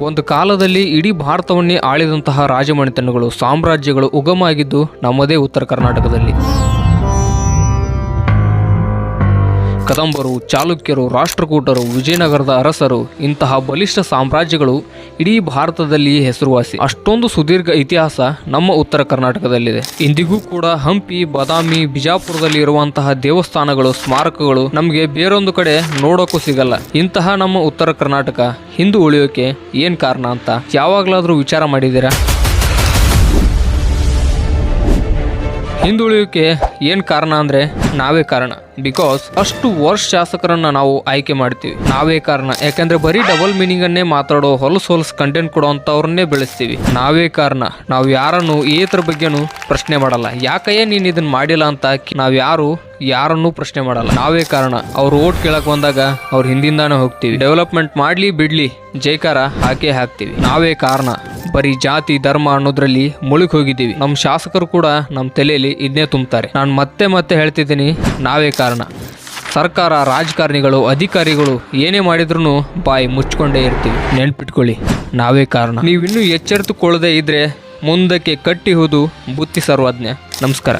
ಒಂದು ಕಾಲದಲ್ಲಿ ಇಡೀ ಭಾರತವನ್ನೇ ಆಳಿದಂತಹ ರಾಜಮನೆತನಗಳು ಸಾಮ್ರಾಜ್ಯಗಳು ಉಗಮ ಆಗಿದ್ದು ನಮ್ಮದೇ ಉತ್ತರ ಕರ್ನಾಟಕದಲ್ಲಿ. ಕದಂಬರು, ಚಾಲುಕ್ಯರು, ರಾಷ್ಟ್ರಕೂಟರು, ವಿಜಯನಗರದ ಅರಸರು ಇಂತಹ ಬಲಿಷ್ಠ ಸಾಮ್ರಾಜ್ಯಗಳು ಇಡೀ ಭಾರತದಲ್ಲಿ ಹೆಸರುವಾಸಿ. ಅಷ್ಟೊಂದು ಸುದೀರ್ಘ ಇತಿಹಾಸ ನಮ್ಮ ಉತ್ತರ ಕರ್ನಾಟಕದಲ್ಲಿದೆ. ಇಂದಿಗೂ ಕೂಡ ಹಂಪಿ, ಬಾದಾಮಿ, ಬಿಜಾಪುರದಲ್ಲಿ ಇರುವಂತಹ ದೇವಸ್ಥಾನಗಳು, ಸ್ಮಾರಕಗಳು ನಮಗೆ ಬೇರೊಂದು ಕಡೆ ನೋಡೋಕ್ಕೂ ಸಿಗಲ್ಲ. ಇಂತಹ ನಮ್ಮ ಉತ್ತರ ಕರ್ನಾಟಕ ಹಿಂದೂ ಉಳಿಯೋಕೆ ಏನ್ ಕಾರಣ ಅಂತ ಯಾವಾಗಲಾದ್ರೂ ವಿಚಾರ ಮಾಡಿದ್ದೀರಾ? ಹಿಂದುಳಿಯೋಕೆ ಏನು ಕಾರಣ ಅಂದರೆ ನಾವೇ ಕಾರಣ. ಬಿಕಾಸ್ ಅಷ್ಟು ವರ್ಷ ಶಾಸಕರನ್ನ ನಾವು ಆಯ್ಕೆ ಮಾಡ್ತೀವಿ, ನಾವೇ ಕಾರಣ. ಯಾಕಂದ್ರೆ ಬರೀ ಡಬಲ್ ಮೀನಿಂಗ್ ಅನ್ನೇ ಮಾತಾಡೋ ಹೊಲಸು ಕಂಟೆಂಟ್ ಕೊಡೋ ಅಂಥವ್ರನ್ನೇ ಬೆಳೆಸ್ತೀವಿ. ನಾವೇ ಕಾರಣ. ನಾವು ಯಾರನ್ನು ಏತರ ಬಗ್ಗೆನೂ ಪ್ರಶ್ನೆ ಮಾಡಲ್ಲ. ಯಾಕಯ್ಯ ನೀನು ಇದನ್ನ ಮಾಡಿಲ್ಲ ಅಂತ ನಾವು ಯಾರನ್ನೂ ಪ್ರಶ್ನೆ ಮಾಡಲ್ಲ. ನಾವೇ ಕಾರಣ. ಅವ್ರು ಓಟ್ ಕೇಳಕ್ ಬಂದಾಗ ಅವ್ರ ಹಿಂದಿಂದಾನೆ ಹೋಗ್ತೀವಿ. ಡೆವಲಪ್ಮೆಂಟ್ ಮಾಡ್ಲಿ ಬಿಡ್ಲಿ ಜೈಕಾರ ಹಾಕ್ತೀವಿ. ನಾವೇ ಕಾರಣ. ಬರೀ ಜಾತಿ ಧರ್ಮ ಅನ್ನೋದ್ರಲ್ಲಿ ಮುಳುಗಿ ಹೋಗಿದ್ದೀವಿ. ನಮ್ಮ ಶಾಸಕರು ಕೂಡ ನಮ್ಮ ತಲೆಯಲ್ಲಿ ಇದನ್ನೇ ತುಂಬ್ತಾರೆ. ನಾನು ಮತ್ತೆ ಹೇಳ್ತಿದ್ದೀನಿ, ನಾವೇ ಕಾರಣ. ಸರ್ಕಾರ, ರಾಜಕಾರಣಿಗಳು, ಅಧಿಕಾರಿಗಳು ಏನೇ ಮಾಡಿದ್ರು ಬಾಯಿ ಮುಚ್ಕೊಂಡೇ ಇರ್ತೀವಿ. ನೆನ್ಪಿಟ್ಕೊಳ್ಳಿ, ನಾವೇ ಕಾರಣ. ನೀವಿನ್ನೂ ಎಚ್ಚೆತ್ತುಕೊಳ್ಳದೆ ಇದ್ರೆ ಮುಂದಕ್ಕೆ ಕಟ್ಟಿ ಹೋದು ಬುತ್ತಿ ಸರ್ವಜ್ಞ. ನಮಸ್ಕಾರ.